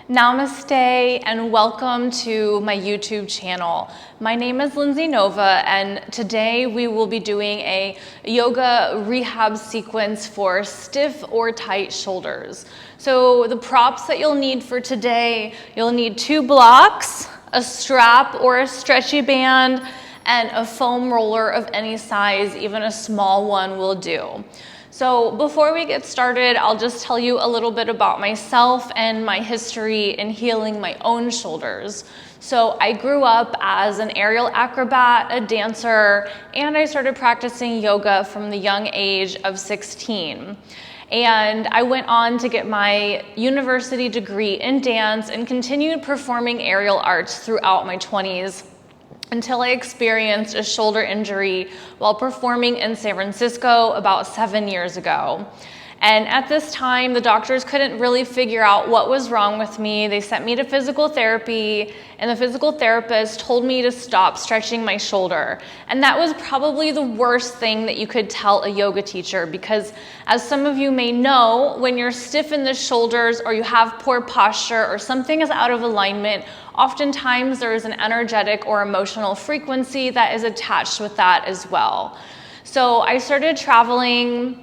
Namaste and welcome to my YouTube channel. My name is Lindsay Nova and today we will be doing a yoga rehab sequence for stiff or tight shoulders. So the props that you'll need for today, you'll need 2 blocks, a strap or a stretchy band, and a foam roller of any size, even a small one will do. So before we get started, I'll just tell you a little bit about myself and my history in healing my own shoulders. So I grew up as an aerial acrobat, a dancer, and I started practicing yoga from the young age of 16. And I went on to get my university degree in dance and continued performing aerial arts throughout my 20s. Until I experienced a shoulder injury while performing in San Francisco about 7 years ago. And at this time, the doctors couldn't really figure out what was wrong with me. They sent me to physical therapy, and the physical therapist told me to stop stretching my shoulder. And that was probably the worst thing that you could tell a yoga teacher, because as some of you may know, when you're stiff in the shoulders or you have poor posture or something is out of alignment, oftentimes there is an energetic or emotional frequency that is attached with that as well. So I started traveling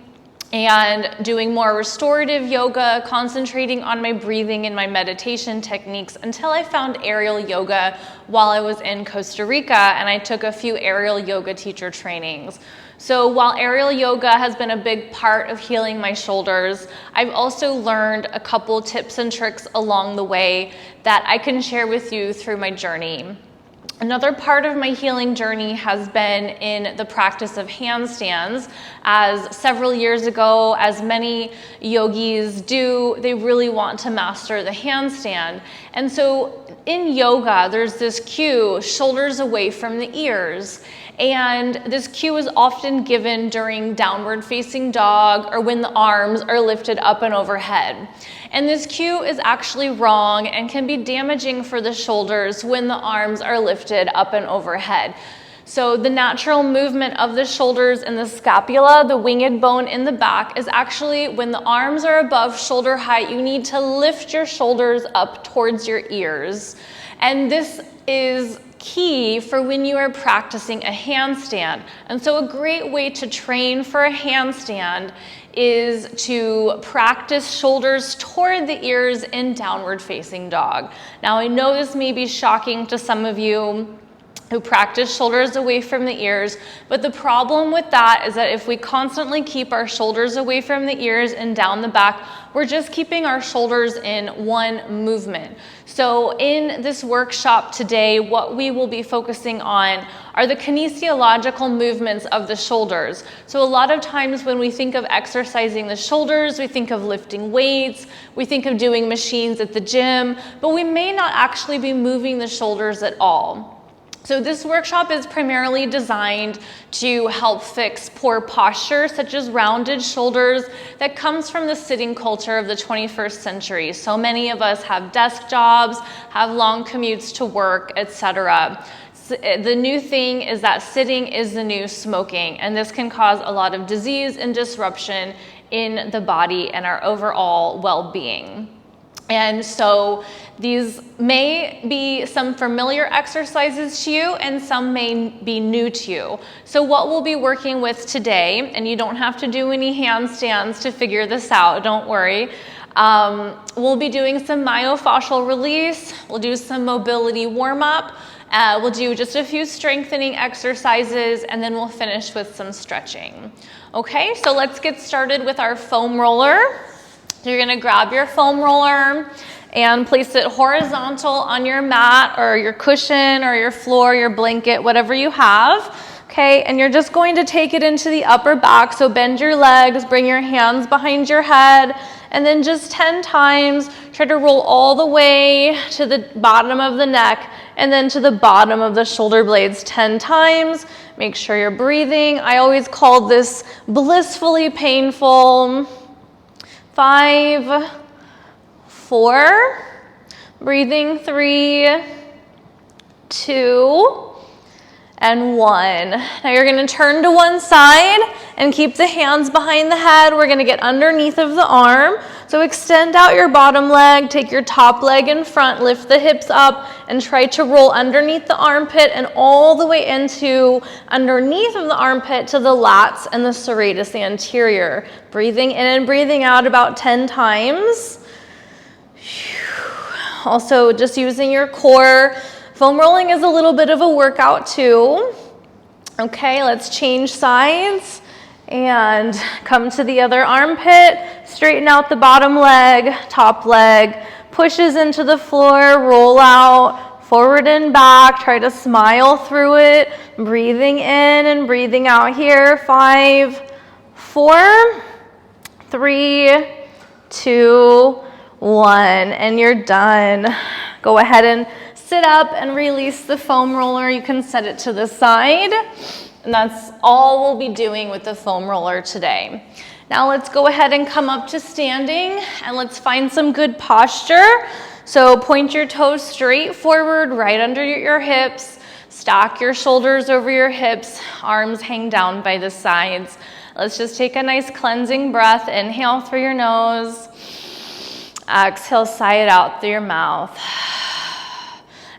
and doing more restorative yoga, concentrating on my breathing and my meditation techniques until I found aerial yoga while I was in Costa Rica, and I took a few aerial yoga teacher trainings. So while aerial yoga has been a big part of healing my shoulders, I've also learned a couple tips and tricks along the way that I can share with you through my journey. Another part of my healing journey has been in the practice of handstands, as several years ago, as many yogis do, they really want to master the handstand. And so in yoga, there's this cue, shoulders away from the ears. And this cue is often given during downward facing dog or when the arms are lifted up and overhead. And this cue is actually wrong and can be damaging for the shoulders when the arms are lifted up and overhead. So the natural movement of the shoulders and the scapula, the winged bone in the back, is actually when the arms are above shoulder height, you need to lift your shoulders up towards your ears. And this is key for when you are practicing a handstand. And so a great way to train for a handstand is to practice shoulders toward the ears in downward facing dog. Now I know this may be shocking to some of you who practice shoulders away from the ears, but the problem with that is that if we constantly keep our shoulders away from the ears and down the back, we're just keeping our shoulders in one movement. So in this workshop today, what we will be focusing on are the kinesiological movements of the shoulders. So a lot of times when we think of exercising the shoulders, we think of lifting weights, we think of doing machines at the gym, but we may not actually be moving the shoulders at all. So this workshop is primarily designed to help fix poor posture, such as rounded shoulders, that comes from the sitting culture of the 21st century. So many of us have desk jobs, have long commutes to work, etc. The new thing is that sitting is the new smoking, and this can cause a lot of disease and disruption in the body and our overall well-being. And so these may be some familiar exercises to you and some may be new to you. So what we'll be working with today, and you don't have to do any handstands to figure this out, don't worry. We'll be doing some myofascial release, we'll do some mobility warm-up, we'll do just a few strengthening exercises, and then we'll finish with some stretching. Okay, so let's get started with our foam roller. You're gonna grab your foam roller and place it horizontal on your mat or your cushion or your floor, your blanket, whatever you have. Okay, and you're just going to take it into the upper back. So bend your legs, bring your hands behind your head, and then just 10 times, try to roll all the way to the bottom of the neck and then to the bottom of the shoulder blades 10 times. Make sure you're breathing. I always call this blissfully painful. 5, 4, breathing 3, 2, and 1. Now you're gonna turn to one side and keep the hands behind the head. We're gonna get underneath of the arm. So extend out your bottom leg, take your top leg in front, lift the hips up, and try to roll underneath the armpit and all the way into underneath of the armpit to the lats and the serratus anterior. Breathing in and breathing out about 10 times. Also just using your core. Foam rolling is a little bit of a workout too. Okay, let's change sides and come to the other armpit. Straighten out the bottom leg, top leg, pushes into the floor, roll out, forward and back. Try to smile through it. Breathing in and breathing out here. 5, 4, 3, 2, 1, and you're done. Go ahead and sit up and release the foam roller. You can set it to the side. And that's all we'll be doing with the foam roller today. Now let's go ahead and come up to standing and let's find some good posture. So point your toes straight forward, right under your hips. Stack your shoulders over your hips. Arms hang down by the sides. Let's just take a nice cleansing breath. Inhale through your nose. Exhale, sigh it out through your mouth.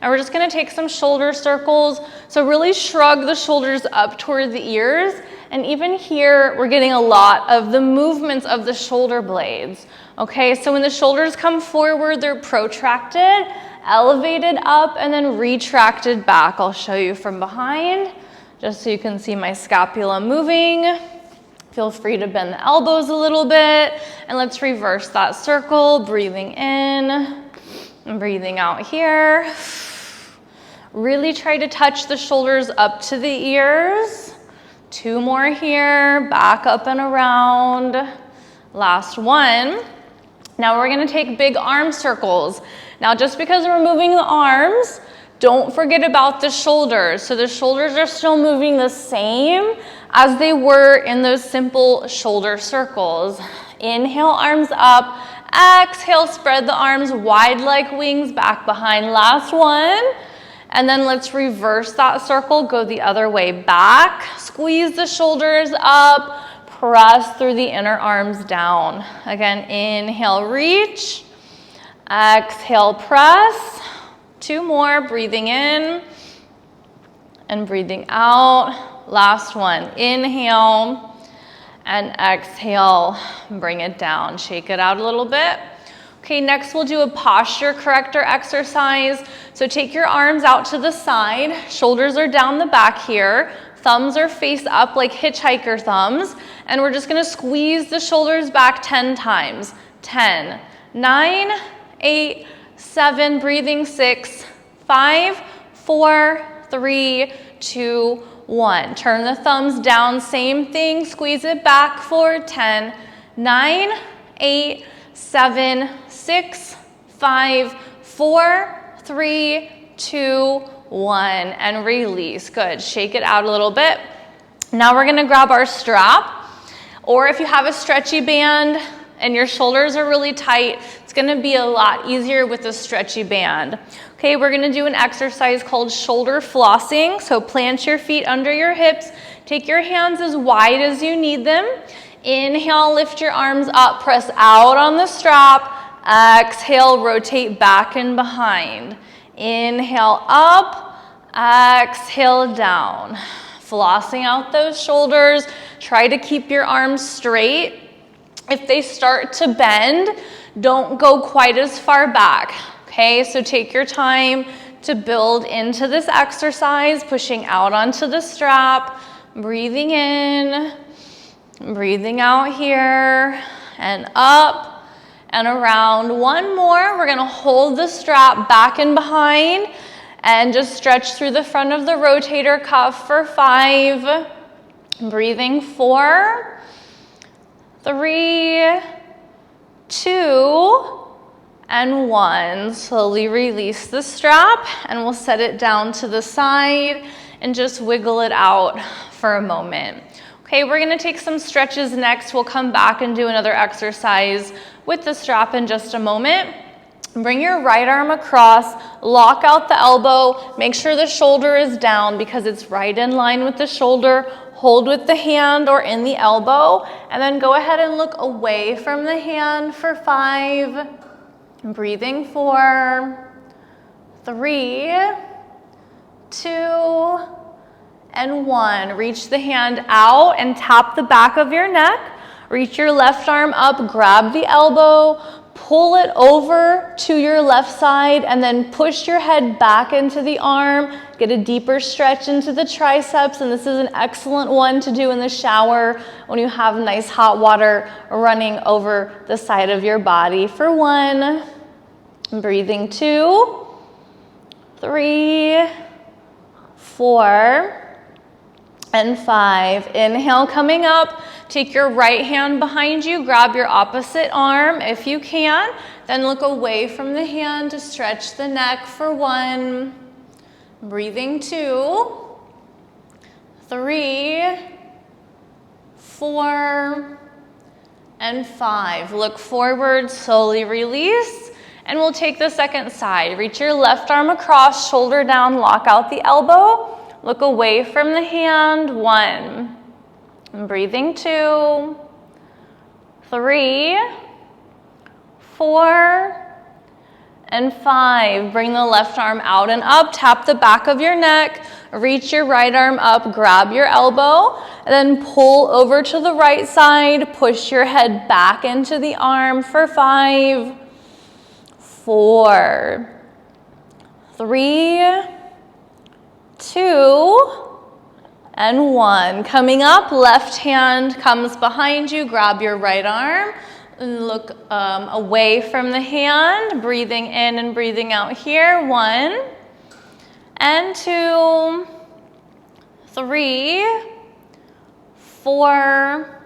And we're just gonna take some shoulder circles. So really shrug the shoulders up toward the ears. And even here, we're getting a lot of the movements of the shoulder blades. Okay, so when the shoulders come forward, they're protracted, elevated up, and then retracted back. I'll show you from behind, just so you can see my scapula moving. Feel free to bend the elbows a little bit. And let's reverse that circle, breathing in and breathing out here. Really try to touch the shoulders up to the ears. 2 more here, back up and around. Last one. Now we're gonna take big arm circles. Now just because we're moving the arms, don't forget about the shoulders. So the shoulders are still moving the same as they were in those simple shoulder circles. Inhale, arms up. Exhale, spread the arms wide like wings, back behind. Last one. And then let's reverse that circle, go the other way back. Squeeze the shoulders up, press through the inner arms down. Again, inhale, reach. Exhale, press. 2 more, breathing in and breathing out. Last one, inhale and exhale, bring it down. Shake it out a little bit. Okay, next we'll do a posture corrector exercise. So take your arms out to the side, shoulders are down the back here, thumbs are face up like hitchhiker thumbs, and we're just gonna squeeze the shoulders back 10 times. 10, 9, 8, 7, breathing 6, 5, 4, 3, 2, 1. Turn the thumbs down, same thing, squeeze it back for 10, 9, 8, 7, 6, 5, 4, 3, 2, 1, and release. Good, shake it out a little bit. Now we're gonna grab our strap, or if you have a stretchy band and your shoulders are really tight, it's gonna be a lot easier with a stretchy band. Okay, we're gonna do an exercise called shoulder flossing. So plant your feet under your hips, take your hands as wide as you need them. Inhale, lift your arms up, press out on the strap. Exhale, rotate back and behind. Inhale, up. Exhale, down. Flossing out those shoulders. Try to keep your arms straight. If they start to bend, don't go quite as far back. Okay, so take your time to build into this exercise, pushing out onto the strap, breathing in, breathing out here, and up and around. One more, we're gonna hold the strap back and behind and just stretch through the front of the rotator cuff for 5, breathing 4, 3, 2, and 1. Slowly release the strap and we'll set it down to the side and just wiggle it out for a moment. Okay, we're gonna take some stretches next. We'll come back and do another exercise with the strap in just a moment. Bring your right arm across, lock out the elbow, make sure the shoulder is down because it's right in line with the shoulder. Hold with the hand or in the elbow, and then go ahead and look away from the hand for 5. Breathing 4, 3, 2, and 1. Reach the hand out and tap the back of your neck. Reach your left arm up, grab the elbow, pull it over to your left side, and then push your head back into the arm. Get a deeper stretch into the triceps, and this is an excellent one to do in the shower when you have nice hot water running over the side of your body for 1. Breathing 2, 3, 4, and 5. Inhale, coming up. Take your right hand behind you, grab your opposite arm if you can, then look away from the hand to stretch the neck for 1. Breathing 2, 3, 4, and 5. Look forward, slowly release, and we'll take the second side. Reach your left arm across, shoulder down, lock out the elbow. Look away from the hand, 1. Breathing 2, 3, 4, and 5. Bring the left arm out and up, tap the back of your neck, reach your right arm up, grab your elbow, and then pull over to the right side, push your head back into the arm for 5, 4, 3, 2, and 1. Coming up, left hand comes behind you, grab your right arm, and look away from the hand, breathing in and breathing out here, 1, and 2, 3, 4,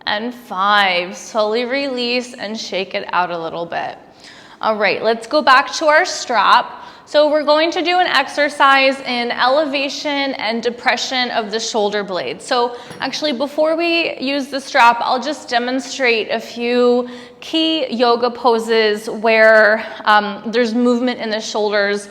and 5. Slowly release and shake it out a little bit. All right, let's go back to our strap. So we're going to do an exercise in elevation and depression of the shoulder blades. So actually, before we use the strap, I'll just demonstrate a few key yoga poses where there's movement in the shoulders,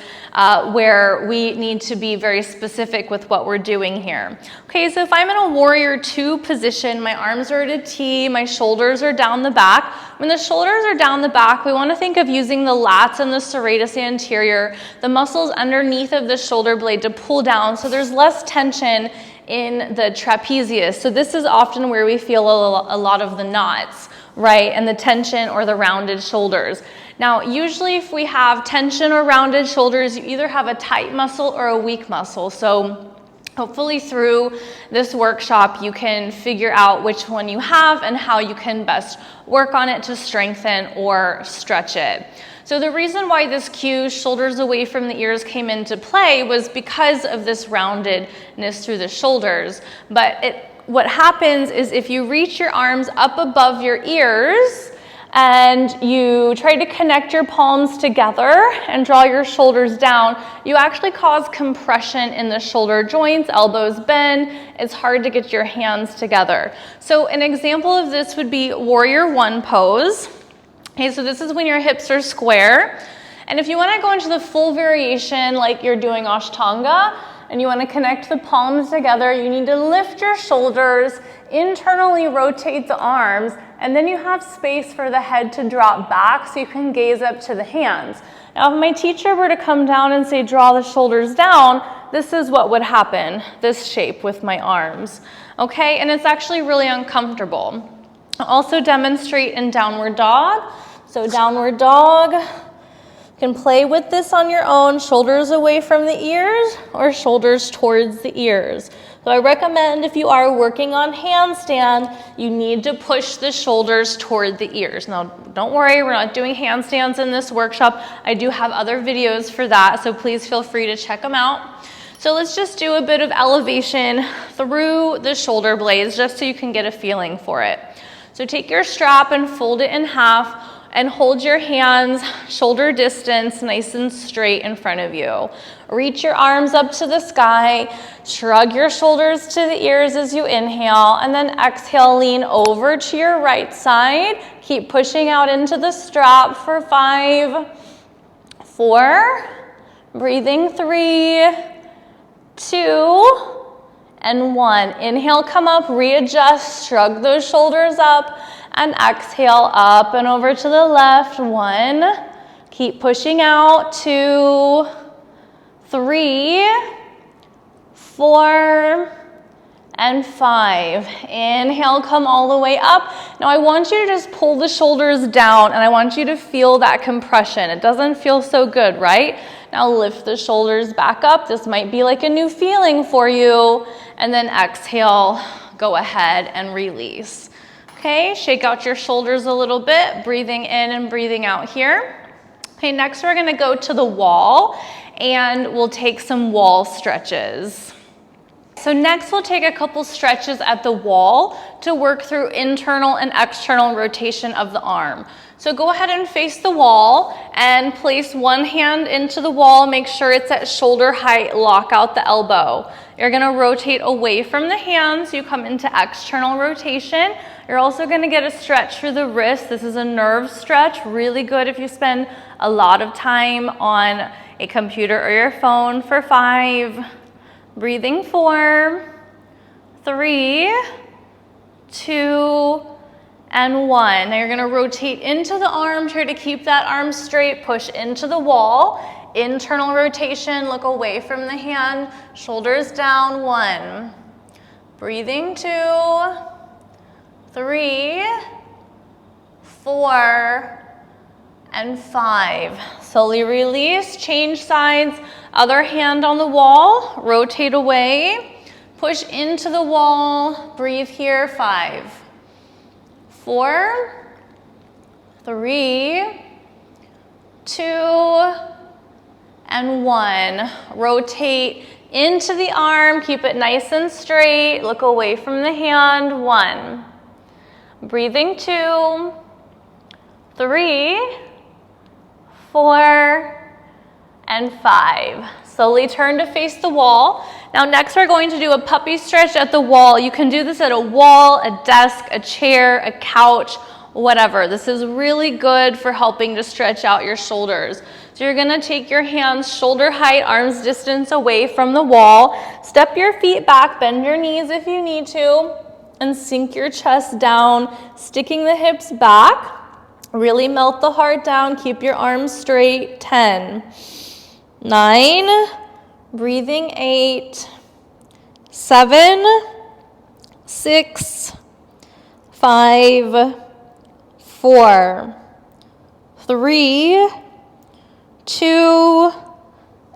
where we need to be very specific with what we're doing here. Okay, so if I'm in a warrior 2 position, my arms are at a T, my shoulders are down the back. When the shoulders are down the back, we want to think of using the lats and the serratus anterior, the muscles underneath of the shoulder blade to pull down so there's less tension in the trapezius. So this is often where we feel a lot of the knots, right, and the tension or the rounded shoulders. Now, usually if we have tension or rounded shoulders, you either have a tight muscle or a weak muscle. So hopefully through this workshop, you can figure out which one you have and how you can best work on it to strengthen or stretch it. So the reason why this cue, shoulders away from the ears, came into play was because of this roundedness through the shoulders. But what happens is if you reach your arms up above your ears and you try to connect your palms together and draw your shoulders down, you actually cause compression in the shoulder joints, elbows bend. It's hard to get your hands together. So an example of this would be warrior 1 pose. Okay, so this is when your hips are square. And if you want to go into the full variation like you're doing Ashtanga, and you want to connect the palms together, you need to lift your shoulders, internally rotate the arms, and then you have space for the head to drop back so you can gaze up to the hands. Now, if my teacher were to come down and say, draw the shoulders down, this is what would happen, this shape with my arms. Okay, and it's actually really uncomfortable. I'll also demonstrate in downward dog. So downward dog, you can play with this on your own, shoulders away from the ears or shoulders towards the ears. So I recommend if you are working on handstand, you need to push the shoulders toward the ears. Now, don't worry, we're not doing handstands in this workshop. I do have other videos for that, so please feel free to check them out. So let's just do a bit of elevation through the shoulder blades just so you can get a feeling for it. So take your strap and fold it in half and hold your hands shoulder distance nice and straight in front of you. Reach your arms up to the sky. Shrug your shoulders to the ears as you inhale, and then exhale, lean over to your right side. Keep pushing out into the strap for 5, 4, breathing 3, 2, and 1. Inhale, come up, readjust, shrug those shoulders up, and exhale up and over to the left. 1, keep pushing out. 2, 3, 4, and 5. Inhale, come all the way up. Now I want you to just pull the shoulders down, and I want you to feel that compression. It doesn't feel so good, right? Now lift the shoulders back up. This might be like a new feeling for you. And then exhale, go ahead and release. Okay, shake out your shoulders a little bit, breathing in and breathing out here. Okay, next we're gonna go to the wall, and we'll take some wall stretches. So next we'll take a couple stretches at the wall to work through internal and external rotation of the arm. So go ahead and face the wall and place one hand into the wall. Make sure it's at shoulder height, lock out the elbow. You're gonna rotate away from the hands. You come into external rotation. You're also gonna get a stretch through the wrist. This is a nerve stretch, really good if you spend a lot of time on a computer or your phone. For 5, breathing 4, 3, 2, and 1. Now you're gonna rotate into the arm, try to keep that arm straight, push into the wall. Internal rotation, look away from the hand, shoulders down. 1, breathing 2, 3, 4, and 5. Slowly release, change sides, other hand on the wall, rotate away, push into the wall, breathe here. 5, 4, 3, 2, and 1. Rotate into the arm, keep it nice and straight, look away from the hand. 1, breathing 2, 3, 4, and 5. Slowly turn to face the wall. Now next we're going to do a puppy stretch at the wall. You can do this at a wall, a desk, a chair, a couch, whatever. This is really good for helping to stretch out your shoulders. So you're gonna take your hands shoulder height, arms distance away from the wall. Step your feet back, bend your knees if you need to, and sink your chest down, sticking the hips back. Really melt the heart down, keep your arms straight. 10, 9, breathing 8, 7, 6, 5, 4, 3, 2,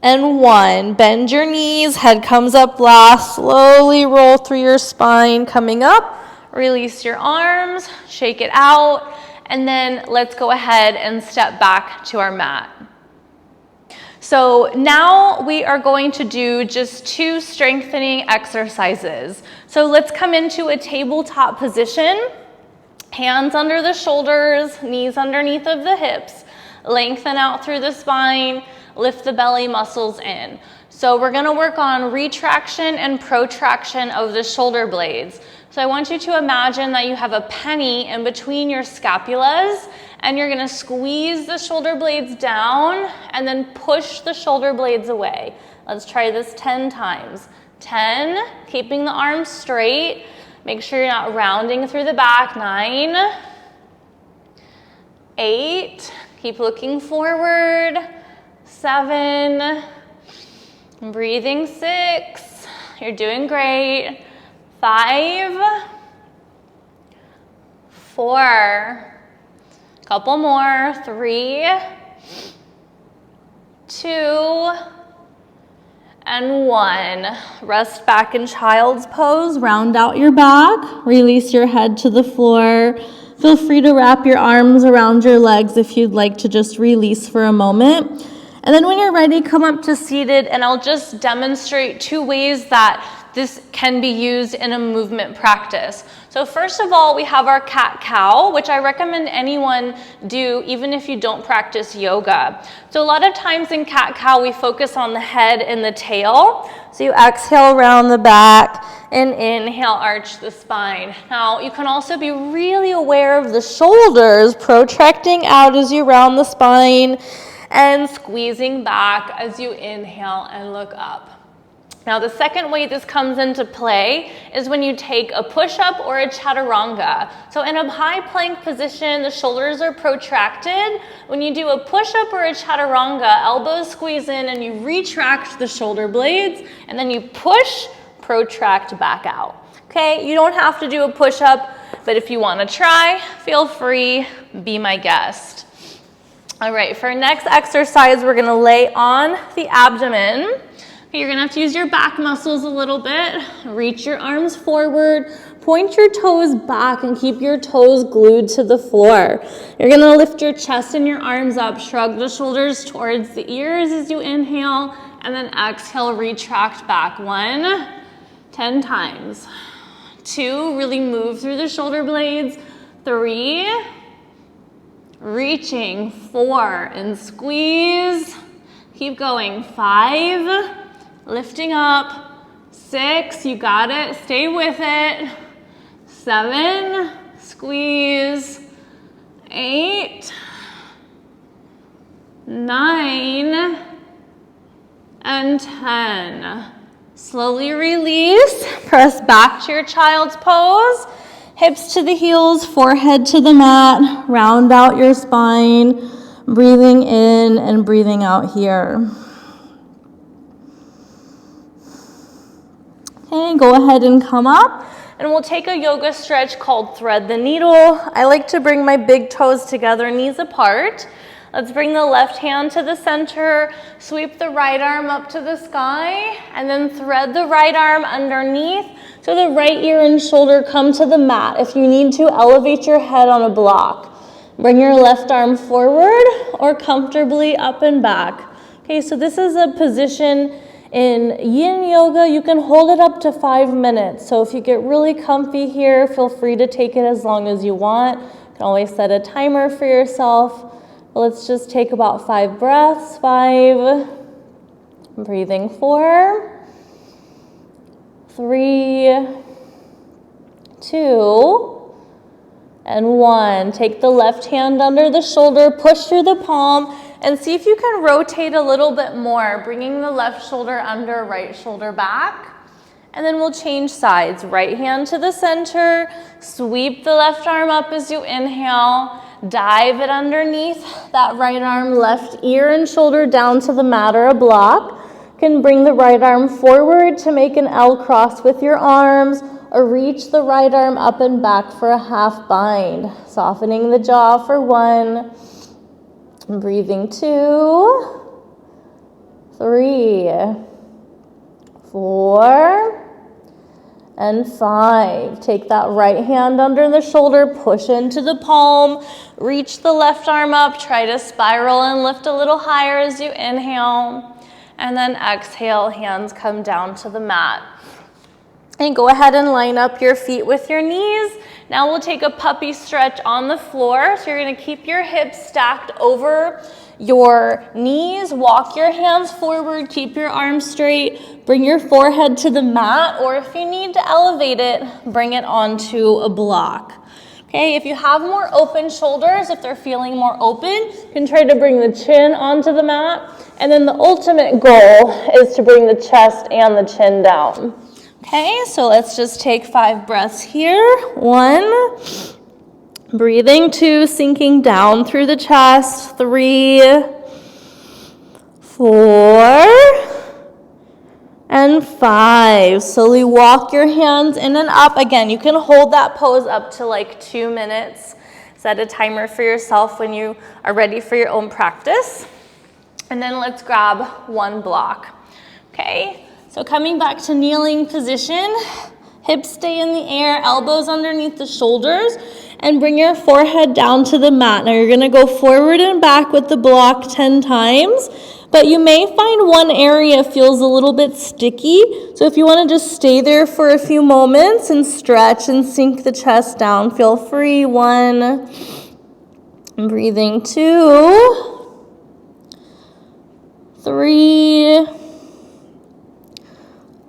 and 1. Bend your knees, head comes up last. Slowly roll through your spine, coming up. Release your arms, shake it out, and then let's go ahead and step back to our mat. So now we are going to do just 2 strengthening exercises. So let's come into a tabletop position. Hands under the shoulders, knees underneath of the hips. Lengthen out through the spine, lift the belly muscles in. So we're gonna work on retraction and protraction of the shoulder blades. So I want you to imagine that you have a penny in between your scapulas, and you're gonna squeeze the shoulder blades down and then push the shoulder blades away. Let's try this 10 times. 10, keeping the arms straight. Make sure you're not rounding through the back. 9, 8, keep looking forward. 7, breathing 6, you're doing great. 5, 4, couple more. 3, 2, and 1. Rest back in child's pose. Round out your back. Release your head to the floor. Feel free to wrap your arms around your legs if you'd like to just release for a moment. And then when you're ready, come up to seated, and I'll just demonstrate 2 ways that this can be used in a movement practice. So first of all, we have our cat-cow, which I recommend anyone do even if you don't practice yoga. So a lot of times in cat-cow, we focus on the head and the tail. So you exhale around the back and inhale, arch the spine. Now, you can also be really aware of the shoulders protracting out as you round the spine and squeezing back as you inhale and look up. Now, the second way this comes into play is when you take a push-up or a chaturanga. So in a high plank position, the shoulders are protracted. When you do a push-up or a chaturanga, elbows squeeze in and you retract the shoulder blades, and then you push, protract back out. Okay, you don't have to do a push-up, but if you want to try, feel free, be my guest. All right, for our next exercise, we're going to lay on the abdomen. You're gonna have to use your back muscles a little bit. Reach your arms forward, point your toes back, and keep your toes glued to the floor. You're gonna lift your chest and your arms up, shrug the shoulders towards the ears as you inhale, and then exhale, retract back. 1, 10 times. 2, really move through the shoulder blades. 3, reaching. 4, and squeeze. Keep going. 5, lifting up. 6, you got it, stay with it. 7, squeeze. 8, 9, and 10. Slowly release, press back to your child's pose. Hips to the heels, forehead to the mat, round out your spine, breathing in and breathing out here. Okay, go ahead and come up, and we'll take a yoga stretch called thread the needle. I like to bring my big toes together, knees apart. Let's bring the left hand to the center, sweep the right arm up to the sky, and then thread the right arm underneath so the right ear and shoulder come to the mat. If you need to, elevate your head on a block. Bring your left arm forward or comfortably up and back. Okay, so this is a position in yin yoga. You can hold it up to 5 minutes. So if you get really comfy here, feel free to take it as long as you want. You can always set a timer for yourself. Let's just take about 5 breaths. 5, breathing. 4, 3, 2, and 1. Take the left hand under the shoulder, push through the palm, and see if you can rotate a little bit more, bringing the left shoulder under, right shoulder back. And then we'll change sides. Right hand to the center, sweep the left arm up as you inhale, dive it underneath that right arm, left ear and shoulder down to the mat or a block. You can bring the right arm forward to make an L cross with your arms, or reach the right arm up and back for a half bind. Softening the jaw for 1, breathing. 2, 3, 4, and 5. Take that right hand under the shoulder, push into the palm, reach the left arm up, try to spiral and lift a little higher as you inhale, and then exhale, hands come down to the mat. And go ahead and line up your feet with your knees. Now we'll take a puppy stretch on the floor. So you're gonna keep your hips stacked over your knees, walk your hands forward, keep your arms straight, bring your forehead to the mat, or if you need to elevate it, bring it onto a block. Okay, if you have more open shoulders, if they're feeling more open, you can try to bring the chin onto the mat, and then the ultimate goal is to bring the chest and the chin down. Okay, so let's just take 5 breaths here. 1, breathing. 2, sinking down through the chest. 3, 4, and 5. Slowly walk your hands in and up. Again, you can hold that pose up to like 2 minutes. Set a timer for yourself when you are ready for your own practice. And then let's grab 1 block. Okay, so coming back to kneeling position, hips stay in the air, elbows underneath the shoulders, and bring your forehead down to the mat. Now you're gonna go forward and back with the block 10 times. but you may find one area feels a little bit sticky. So if you want to just stay there for a few moments and stretch and sink the chest down, feel free. 1, breathing. 2, 3,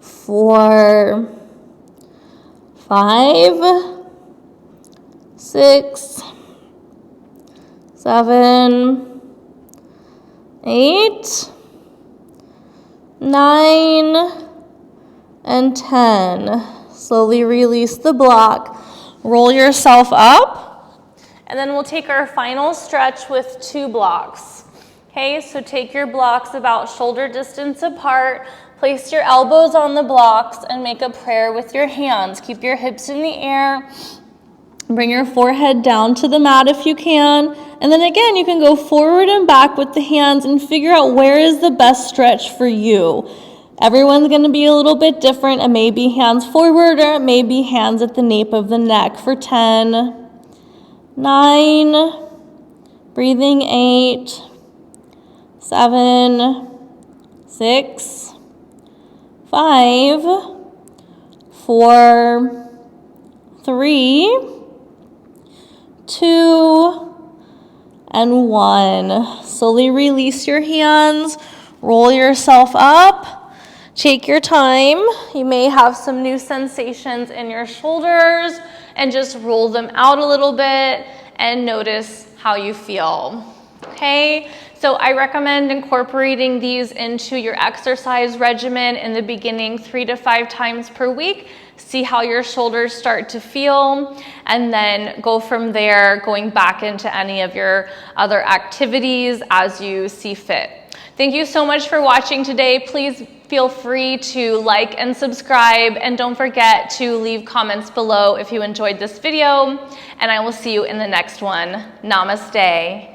4, 5, 6, 7, 8, 9, and 10. Slowly release the block. Roll yourself up, and then we'll take our final stretch with 2 blocks. Okay, so take your blocks about shoulder distance apart. Place your elbows on the blocks and make a prayer with your hands. Keep your hips in the air. Bring your forehead down to the mat if you can. And then again, you can go forward and back with the hands and figure out where is the best stretch for you. Everyone's going to be a little bit different. It may be hands forward or it may be hands at the nape of the neck for 10, 9, breathing 8, 7, 6, 5, 4, 3, 2, and 1. Slowly release your hands, roll yourself up, take your time. You may have some new sensations in your shoulders, and just roll them out a little bit and notice how you feel. Okay, so I recommend incorporating these into your exercise regimen in the beginning 3 to 5 times per week. See how your shoulders start to feel, and then go from there, going back into any of your other activities as you see fit. Thank you so much for watching today. Please feel free to like and subscribe, and don't forget to leave comments below if you enjoyed this video, and I will see you in the next one. Namaste.